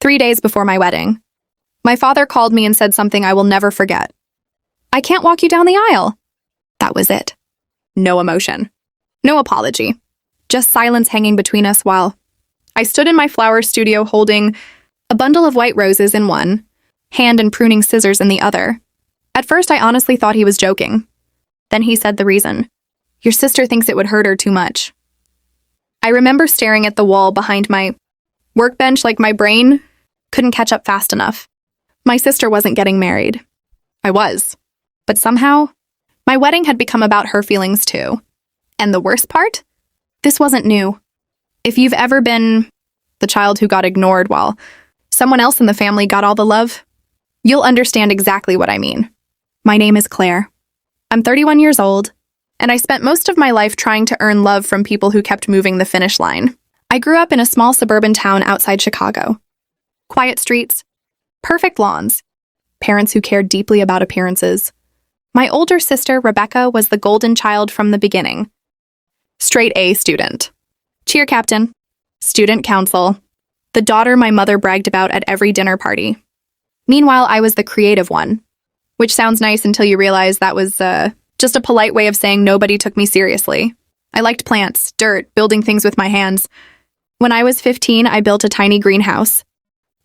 3 days before my wedding. My father called me and said something I will never forget. "I can't walk you down the aisle." That was it. No emotion. No apology. Just silence hanging between us while I stood in my flower studio holding a bundle of white roses in one hand and pruning scissors in the other. At first, I honestly thought he was joking. Then he said the reason. "Your sister thinks it would hurt her too much." I remember staring at the wall behind my workbench like my brain couldn't catch up fast enough. My sister wasn't getting married. I was. But somehow, my wedding had become about her feelings too. And the worst part? This wasn't new. If you've ever been the child who got ignored while someone else in the family got all the love, you'll understand exactly what I mean. My name is Claire. I'm 31 years old, and I spent most of my life trying to earn love from people who kept moving the finish line. I grew up in a small suburban town outside Chicago. Quiet streets, perfect lawns, parents who cared deeply about appearances. My older sister, Rebecca, was the golden child from the beginning. Straight A student. Cheer captain. Student council. The daughter my mother bragged about at every dinner party. Meanwhile, I was the creative one. Which sounds nice until you realize that was just a polite way of saying nobody took me seriously. I liked plants, dirt, building things with my hands. When I was 15, I built a tiny greenhouse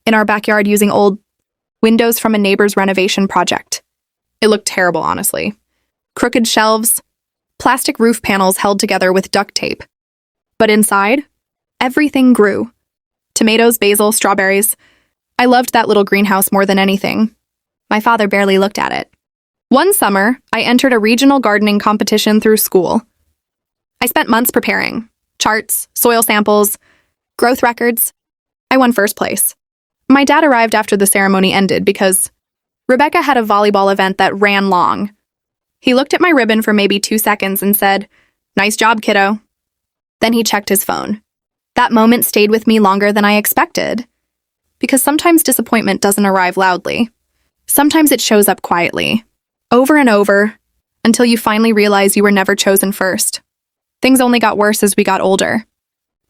in our backyard using old windows from a neighbor's renovation project. It looked terrible, honestly. Crooked shelves, plastic roof panels held together with duct tape. But inside, everything grew. Tomatoes, basil, strawberries. I loved that little greenhouse more than anything. My father barely looked at it. One summer, I entered a regional gardening competition through school. I spent months preparing. Charts, soil samples, growth records. I won first place. My dad arrived after the ceremony ended because Rebecca had a volleyball event that ran long. He looked at my ribbon for maybe 2 seconds and said, "Nice job, kiddo." Then he checked his phone. That moment stayed with me longer than I expected. Because sometimes disappointment doesn't arrive loudly. Sometimes it shows up quietly, over and over, until you finally realize you were never chosen first. Things only got worse as we got older.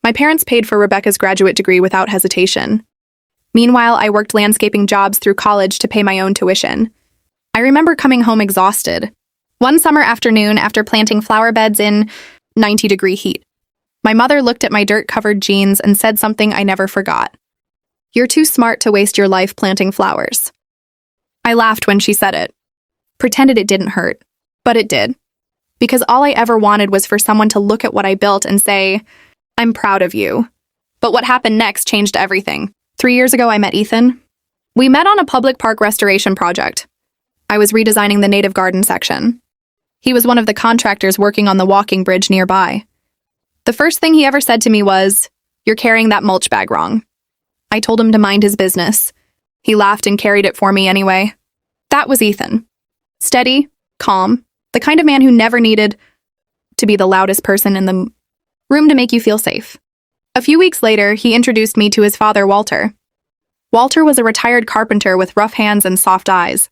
My parents paid for Rebecca's graduate degree without hesitation. Meanwhile, I worked landscaping jobs through college to pay my own tuition. I remember coming home exhausted. One summer afternoon after planting flower beds in 90-degree heat. My mother looked at my dirt-covered jeans and said something I never forgot. "You're too smart to waste your life planting flowers." I laughed when she said it. Pretended it didn't hurt. But it did. Because all I ever wanted was for someone to look at what I built and say, "I'm proud of you." But what happened next changed everything. 3 years ago, I met Ethan. We met on a public park restoration project. I was redesigning the native garden section. He was one of the contractors working on the walking bridge nearby. The first thing he ever said to me was, "You're carrying that mulch bag wrong." I told him to mind his business. He laughed and carried it for me anyway. That was Ethan. Steady, calm, the kind of man who never needed to be the loudest person in the room to make you feel safe. A few weeks later, he introduced me to his father, Walter. Walter was a retired carpenter with rough hands and soft eyes.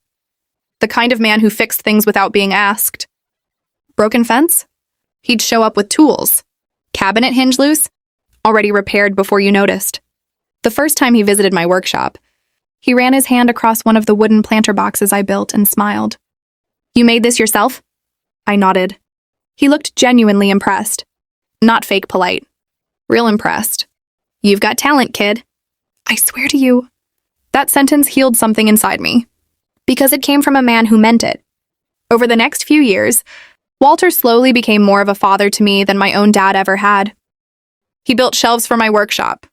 The kind of man who fixed things without being asked. Broken fence? He'd show up with tools. Cabinet hinge loose? Already repaired before you noticed. The first time he visited my workshop, he ran his hand across one of the wooden planter boxes I built and smiled. "You made this yourself?" I nodded. He looked genuinely impressed. Not fake polite. Real impressed. "You've got talent, kid." I swear to you, that sentence healed something inside me. Because it came from a man who meant it. Over the next few years, Walter slowly became more of a father to me than my own dad ever had. He built shelves for my workshop,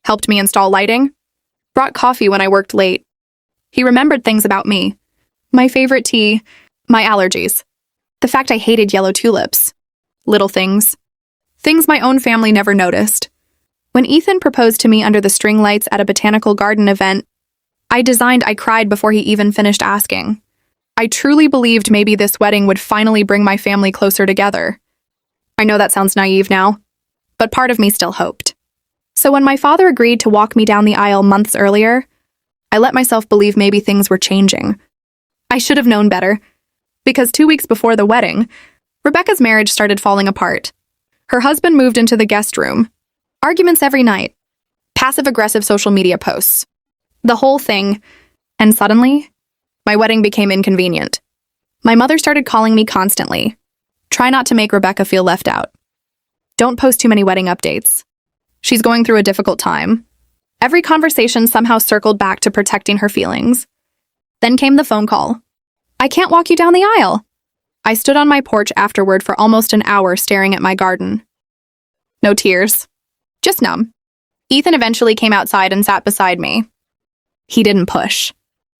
helped me install lighting, brought coffee when I worked late. He remembered things about me. My favorite tea, my allergies, the fact I hated yellow tulips. Little things. Things my own family never noticed. When Ethan proposed to me under the string lights at a botanical garden event, I cried before he even finished asking. I truly believed maybe this wedding would finally bring my family closer together. I know that sounds naive now, but part of me still hoped. So when my father agreed to walk me down the aisle months earlier, I let myself believe maybe things were changing. I should have known better, because 2 weeks before the wedding, Rebecca's marriage started falling apart. Her husband moved into the guest room. Arguments every night. Passive-aggressive social media posts. The whole thing, and suddenly, my wedding became inconvenient. My mother started calling me constantly. Try not to make Rebecca feel left out. Don't post too many wedding updates. She's going through a difficult time. Every conversation somehow circled back to protecting her feelings. Then came the phone call. I can't walk you down the aisle. I stood on my porch afterward for almost an hour staring at my garden. No tears. Just numb. Ethan eventually came outside and sat beside me. He didn't push.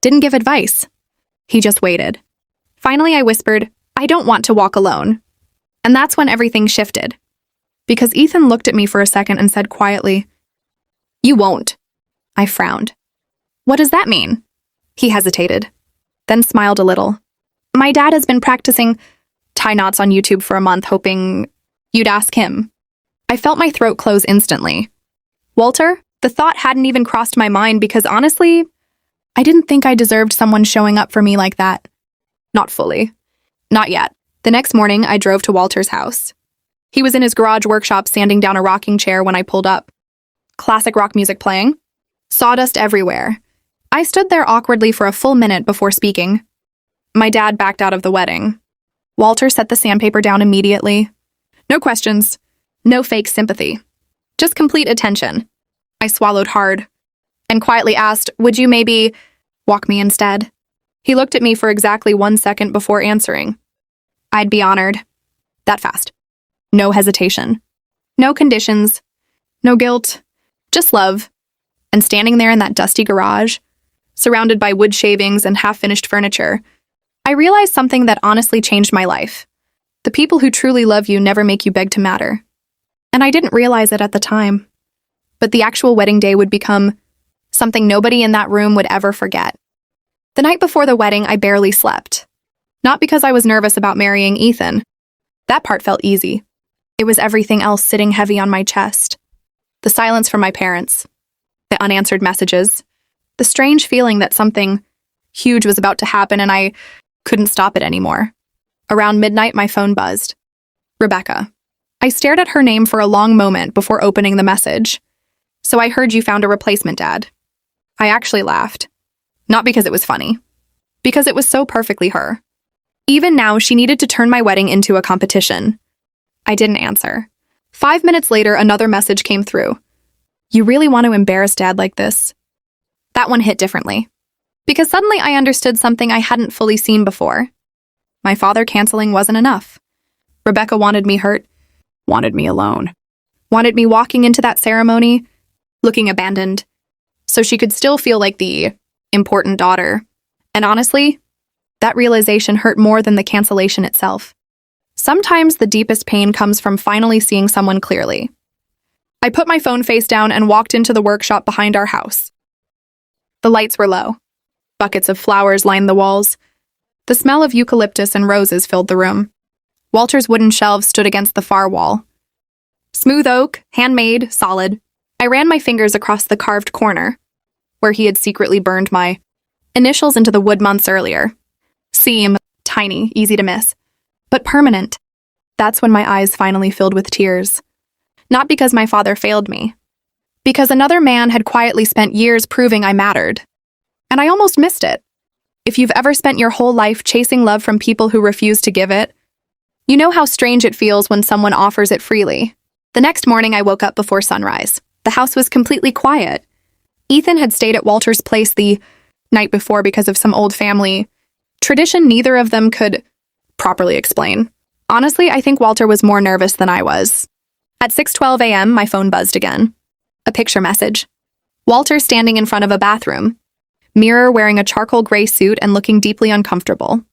Didn't give advice. He just waited. Finally, I whispered, I don't want to walk alone. And that's when everything shifted. Because Ethan looked at me for a second and said quietly, You won't. I frowned. What does that mean? He hesitated, then smiled a little. My dad has been practicing tie knots on YouTube for a month, hoping you'd ask him. I felt my throat close instantly. Walter, the thought hadn't even crossed my mind because honestly, I didn't think I deserved someone showing up for me like that. Not fully. Not yet. The next morning, I drove to Walter's house. He was in his garage workshop sanding down a rocking chair when I pulled up. Classic rock music playing. Sawdust everywhere. I stood there awkwardly for a full minute before speaking. My dad backed out of the wedding. Walter set the sandpaper down immediately. No questions. No fake sympathy. Just complete attention. I swallowed hard and quietly asked, Would you maybe walk me instead? He looked at me for exactly 1 second before answering. I'd be honored. That fast. No hesitation. No conditions. No guilt. Just love. And standing there in that dusty garage, surrounded by wood shavings and half-finished furniture, I realized something that honestly changed my life. The people who truly love you never make you beg to matter. And I didn't realize it at the time. But the actual wedding day would become something nobody in that room would ever forget. The night before the wedding, I barely slept. Not because I was nervous about marrying Ethan. That part felt easy. It was everything else sitting heavy on my chest. The silence from my parents. The unanswered messages. The strange feeling that something huge was about to happen and I couldn't stop it anymore. Around midnight, my phone buzzed. Rebecca. I stared at her name for a long moment before opening the message. So I heard you found a replacement, Dad. I actually laughed. Not because it was funny. Because it was so perfectly her. Even now, she needed to turn my wedding into a competition. I didn't answer. 5 minutes later, another message came through. You really want to embarrass Dad like this? That one hit differently. Because suddenly I understood something I hadn't fully seen before. My father canceling wasn't enough. Rebecca wanted me hurt, wanted me alone, wanted me walking into that ceremony, looking abandoned, so she could still feel like the important daughter. And honestly, that realization hurt more than the cancellation itself. Sometimes the deepest pain comes from finally seeing someone clearly. I put my phone face down and walked into the workshop behind our house. The lights were low. Buckets of flowers lined the walls. The smell of eucalyptus and roses filled the room. Walter's wooden shelves stood against the far wall. Smooth oak, handmade, solid. I ran my fingers across the carved corner, where he had secretly burned my initials into the wood months earlier. Seam, tiny, easy to miss, but permanent. That's when my eyes finally filled with tears. Not because my father failed me. Because another man had quietly spent years proving I mattered. And I almost missed it. If you've ever spent your whole life chasing love from people who refuse to give it, you know how strange it feels when someone offers it freely. The next morning, I woke up before sunrise. The house was completely quiet. Ethan had stayed at Walter's place the night before because of some old family tradition neither of them could properly explain. Honestly, I think Walter was more nervous than I was. At 6:12 a.m., my phone buzzed again. A picture message. Walter standing in front of a bathroom. Mirror wearing a charcoal gray suit and looking deeply uncomfortable.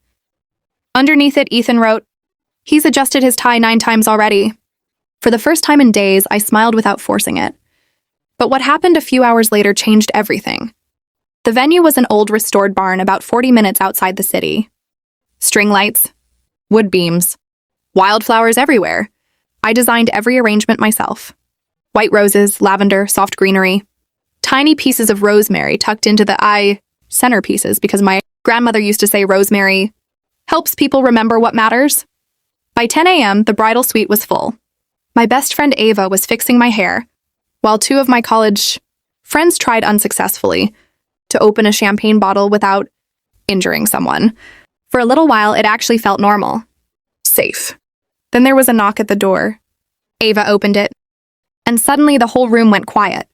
Underneath it, Ethan wrote, He's adjusted his tie 9 times already. For the first time in days, I smiled without forcing it. But what happened a few hours later changed everything. The venue was an old restored barn about 40 minutes outside the city. String lights, wood beams, wildflowers everywhere. I designed every arrangement myself. White roses, lavender, soft greenery. Tiny pieces of rosemary tucked into the centerpieces because my grandmother used to say rosemary helps people remember what matters. By 10 a.m., the bridal suite was full. My best friend Ava was fixing my hair, while 2 of my college friends tried unsuccessfully. to open a champagne bottle without injuring someone. For a little while, it actually felt normal. Safe. Then there was a knock at the door. Ava opened it, and suddenly the whole room went quiet.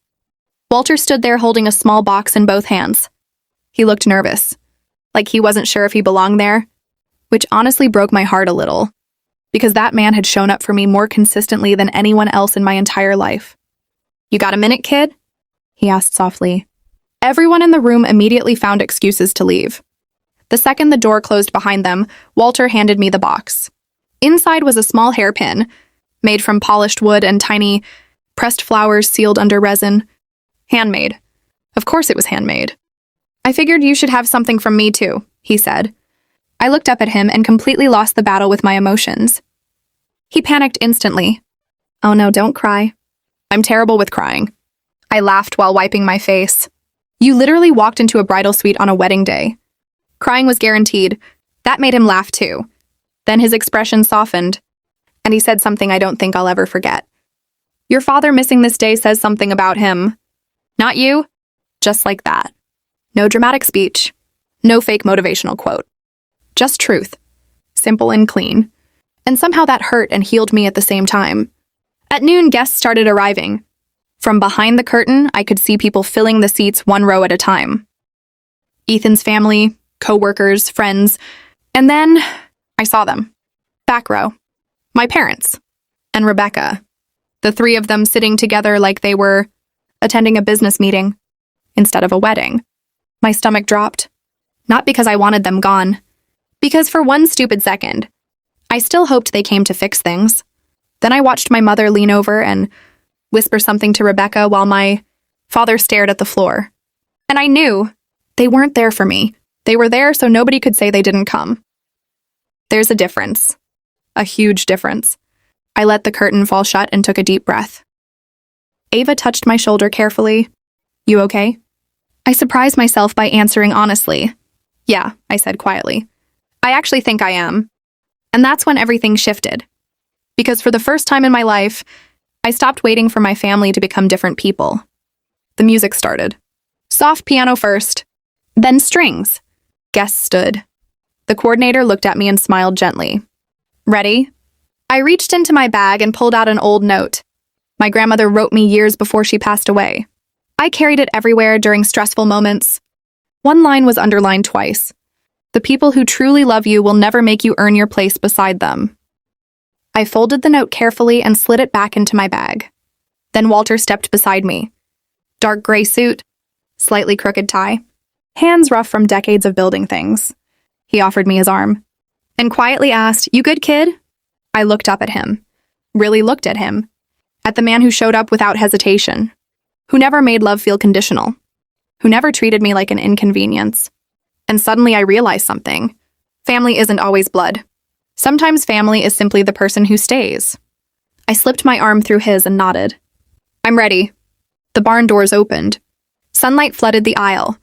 Walter stood there holding a small box in both hands. He looked nervous, like he wasn't sure if he belonged there, which honestly broke my heart a little, because that man had shown up for me more consistently than anyone else in my entire life. "You got a minute, kid?" he asked softly. Everyone in the room immediately found excuses to leave. The second the door closed behind them, Walter handed me the box. Inside was a small hairpin, made from polished wood and tiny, pressed flowers sealed under resin. Handmade. Of course it was handmade. "I figured you should have something from me too," he said. I looked up at him and completely lost the battle with my emotions. He panicked instantly. "Oh no, don't cry." "I'm terrible with crying." I laughed while wiping my face. "You literally walked into a bridal suite on a wedding day." Crying was guaranteed. That made him laugh too. Then his expression softened, and he said something I don't think I'll ever forget. "Your father missing this day says something about him. Not you?" Just like that. No dramatic speech. No fake motivational quote. Just truth. Simple and clean. And somehow that hurt and healed me at the same time. At noon, guests started arriving. From behind the curtain, I could see people filling the seats one row at a time. Ethan's family, co-workers, friends, and then I saw them. Back row. My parents. And Rebecca. The three of them sitting together like they were attending a business meeting instead of a wedding. My stomach dropped. Not because I wanted them gone. Because for one stupid second, I still hoped they came to fix things. Then I watched my mother lean over and whisper something to Rebecca while my father stared at the floor. And I knew they weren't there for me. They were there so nobody could say they didn't come. There's a difference. A huge difference. I let the curtain fall shut and took a deep breath. Ava touched my shoulder carefully. "You okay?" I surprised myself by answering honestly. "Yeah," I said quietly. "I actually think I am." And that's when everything shifted. Because for the first time in my life, I stopped waiting for my family to become different people. The music started. Soft piano first, then strings. Guests stood. The coordinator looked at me and smiled gently. "Ready?" I reached into my bag and pulled out an old note. My grandmother wrote me years before she passed away. I carried it everywhere during stressful moments. One line was underlined twice. "The people who truly love you will never make you earn your place beside them." I folded the note carefully and slid it back into my bag. Then Walter stepped beside me. Dark gray suit, slightly crooked tie, hands rough from decades of building things. He offered me his arm and quietly asked, "You good, kid?" I looked up at him, really looked at him, at the man who showed up without hesitation, who never made love feel conditional, who never treated me like an inconvenience. And suddenly I realized something. Family isn't always blood. Sometimes family is simply the person who stays. I slipped my arm through his and nodded. "I'm ready." The barn doors opened. Sunlight flooded the aisle,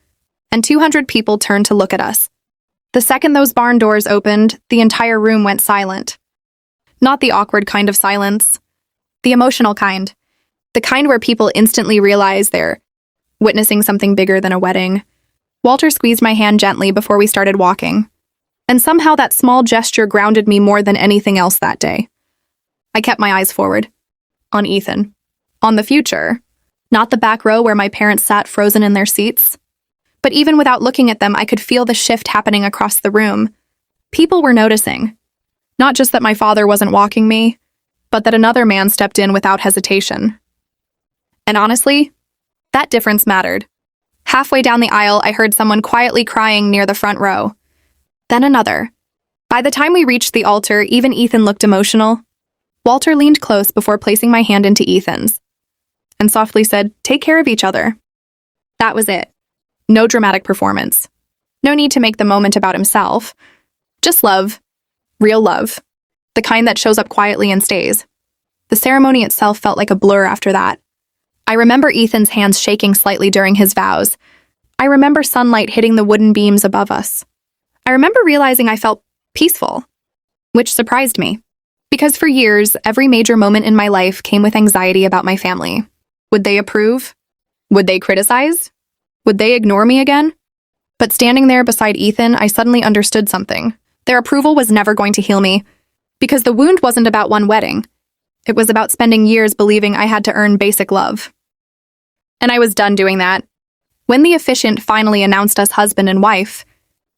and 200 people turned to look at us. The second those barn doors opened, the entire room went silent. Not the awkward kind of silence. The emotional kind. The kind where people instantly realize they're witnessing something bigger than a wedding. Walter squeezed my hand gently before we started walking. And somehow that small gesture grounded me more than anything else that day. I kept my eyes forward. On Ethan. On the future. Not the back row where my parents sat frozen in their seats. But even without looking at them, I could feel the shift happening across the room. People were noticing. Not just that my father wasn't walking me, but that another man stepped in without hesitation. And honestly, that difference mattered. Halfway down the aisle, I heard someone quietly crying near the front row. Then another. By the time we reached the altar, even Ethan looked emotional. Walter leaned close before placing my hand into Ethan's and softly said, "Take care of each other." That was it. No dramatic performance. No need to make the moment about himself. Just love. Real love. The kind that shows up quietly and stays. The ceremony itself felt like a blur after that. I remember Ethan's hands shaking slightly during his vows. I remember sunlight hitting the wooden beams above us. I remember realizing I felt peaceful, which surprised me. Because for years, every major moment in my life came with anxiety about my family. Would they approve? Would they criticize? Would they ignore me again? But standing there beside Ethan, I suddenly understood something. Their approval was never going to heal me, because the wound wasn't about one wedding. It was about spending years believing I had to earn basic love. And I was done doing that. When the officiant finally announced us husband and wife,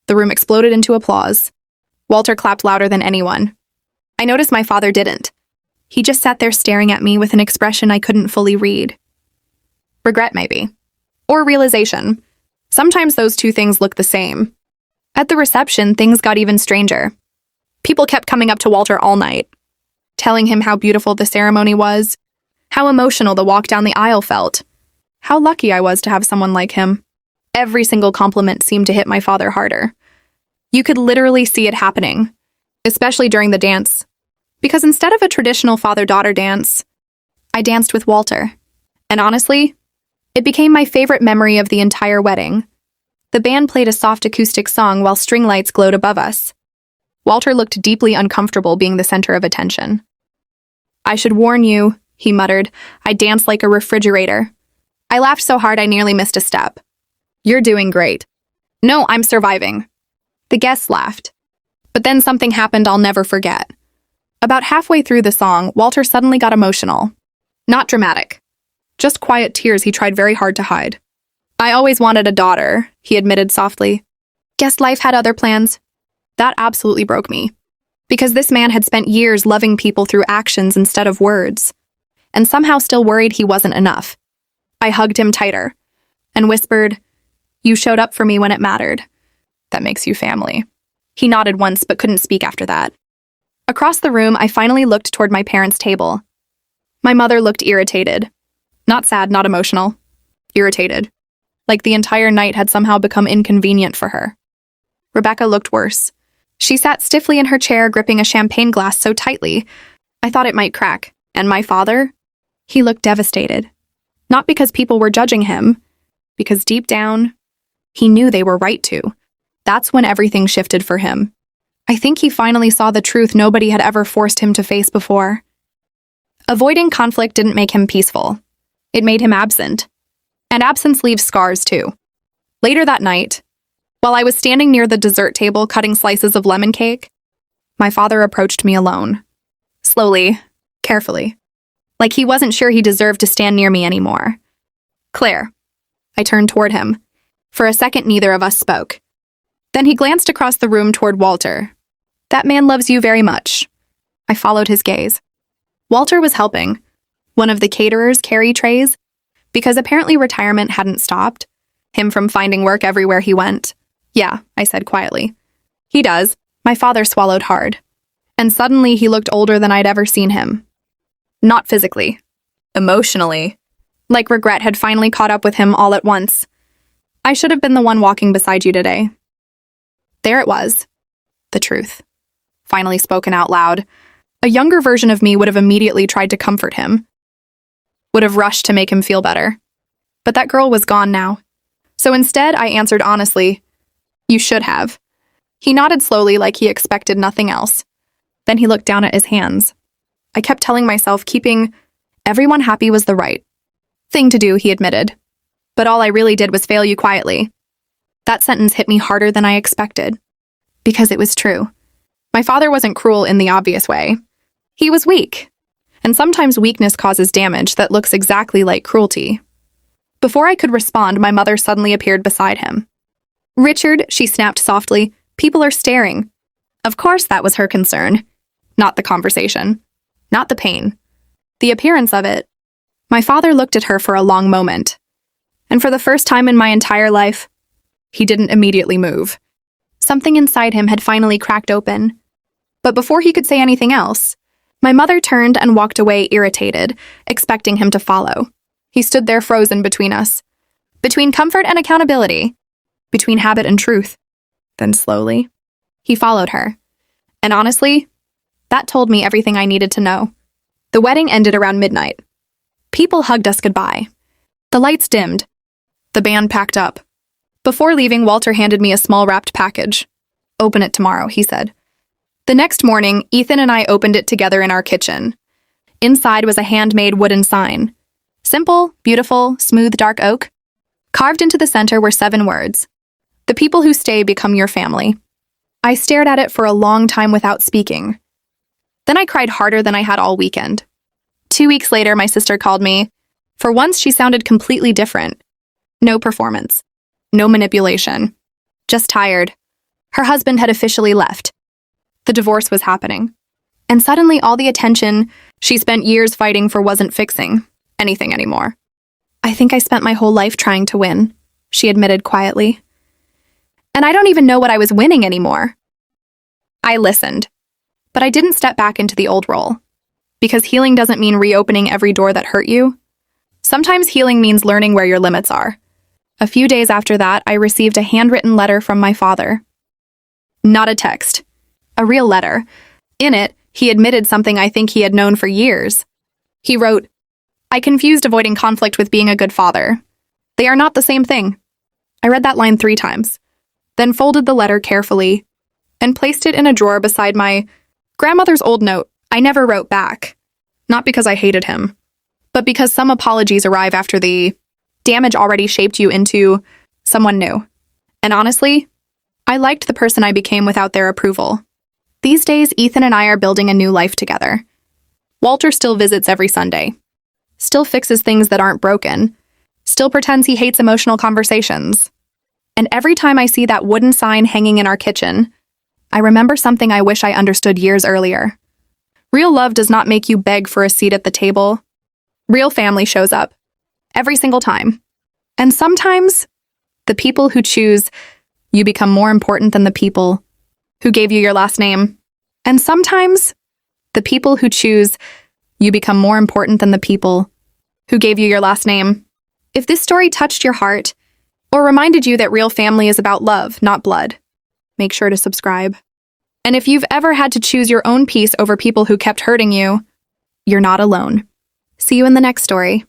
the room exploded into applause. Walter clapped louder than anyone. I noticed my father didn't. He just sat there staring at me with an expression I couldn't fully read. Regret, maybe. Or realization. Sometimes those two things look the same. At the reception, things got even stranger. People kept coming up to Walter all night, telling him how beautiful the ceremony was, how emotional the walk down the aisle felt, how lucky I was to have someone like him. Every single compliment seemed to hit my father harder. You could literally see it happening, especially during the dance, because instead of a traditional father-daughter dance, I danced with Walter. And honestly, it became my favorite memory of the entire wedding. The band played a soft acoustic song while string lights glowed above us. Walter looked deeply uncomfortable being the center of attention. "I should warn you," he muttered. "I dance like a refrigerator." I laughed so hard I nearly missed a step. "You're doing great." "No, I'm surviving." The guests laughed. But then something happened I'll never forget. About halfway through the song, Walter suddenly got emotional. Not dramatic. Just quiet tears he tried very hard to hide. "I always wanted a daughter," he admitted softly. "Guess life had other plans." That absolutely broke me. Because this man had spent years loving people through actions instead of words, and somehow still worried he wasn't enough. I hugged him tighter and whispered, "You showed up for me when it mattered. That makes you family." He nodded once but couldn't speak after that. Across the room, I finally looked toward my parents' table. My mother looked irritated. Not sad, not emotional. Irritated. Like the entire night had somehow become inconvenient for her. Rebecca looked worse. She sat stiffly in her chair, gripping a champagne glass so tightly, I thought it might crack. And my father? He looked devastated. Not because people were judging him, because deep down, he knew they were right to. That's when everything shifted for him. I think he finally saw the truth nobody had ever forced him to face before. Avoiding conflict didn't make him peaceful. It made him absent. And absence leaves scars, too. Later that night, while I was standing near the dessert table cutting slices of lemon cake, my father approached me alone. Slowly, carefully. Like he wasn't sure he deserved to stand near me anymore. "Claire." I turned toward him. For a second, neither of us spoke. Then he glanced across the room toward Walter. "That man loves you very much." I followed his gaze. Walter was helping one of the caterers carry trays, because apparently retirement hadn't stopped him from finding work everywhere he went. "Yeah," I said quietly. "He does." My father swallowed hard. And suddenly he looked older than I'd ever seen him. Not physically. Emotionally. Like regret had finally caught up with him all at once. "I should have been the one walking beside you today." There it was. The truth. Finally spoken out loud. A younger version of me would have immediately tried to comfort him. Would have rushed to make him feel better. But that girl was gone now. So instead, I answered honestly, "You should have." He nodded slowly like he expected nothing else. Then he looked down at his hands. I kept telling myself keeping everyone happy was the right thing to do, he admitted. But all I really did was fail you quietly. That sentence hit me harder than I expected. Because it was true. My father wasn't cruel in the obvious way. He was weak. And sometimes weakness causes damage that looks exactly like cruelty. Before I could respond, my mother suddenly appeared beside him. "Richard," she snapped softly, "people are staring." Of course that was her concern. Not the conversation. Not the pain. The appearance of it. My father looked at her for a long moment. And for the first time in my entire life, he didn't immediately move. Something inside him had finally cracked open. But before he could say anything else, my mother turned and walked away irritated, expecting him to follow. He stood there frozen between us. Between comfort and accountability. Between habit and truth. Then slowly, he followed her. And honestly, that told me everything I needed to know. The wedding ended around midnight. People hugged us goodbye. The lights dimmed. The band packed up. Before leaving, Walter handed me a small wrapped package. "Open it tomorrow," he said. The next morning, Ethan and I opened it together in our kitchen. Inside was a handmade wooden sign. Simple, beautiful, smooth dark oak. Carved into the center were 7 words. The people who stay become your family. I stared at it for a long time without speaking. Then I cried harder than I had all weekend. 2 weeks later, my sister called me. For once, she sounded completely different. No performance. No manipulation. Just tired. Her husband had officially left. The divorce was happening. And suddenly all the attention she spent years fighting for wasn't fixing anything anymore. I think I spent my whole life trying to win, she admitted quietly. And I don't even know what I was winning anymore. I listened, but I didn't step back into the old role. Because healing doesn't mean reopening every door that hurt you. Sometimes healing means learning where your limits are. A few days after that, I received a handwritten letter from my father. Not a text. A real letter. In it, he admitted something I think he had known for years. He wrote, "I confused avoiding conflict with being a good father. They are not the same thing." I read that line 3 times, then folded the letter carefully and placed it in a drawer beside my grandmother's old note I never wrote back. Not because I hated him, but because some apologies arrive after the damage already shaped you into someone new. And honestly, I liked the person I became without their approval. These days, Ethan and I are building a new life together. Walter still visits every Sunday. Still fixes things that aren't broken. Still pretends he hates emotional conversations. And every time I see that wooden sign hanging in our kitchen, I remember something I wish I understood years earlier. Real love does not make you beg for a seat at the table. Real family shows up. Every single time. And sometimes, the people who choose you become more important than the people who gave you your last name. And sometimes, the people who choose you become more important than the people who gave you your last name. If this story touched your heart, or reminded you that real family is about love, not blood, make sure to subscribe. And if you've ever had to choose your own peace over people who kept hurting you, you're not alone. See you in the next story.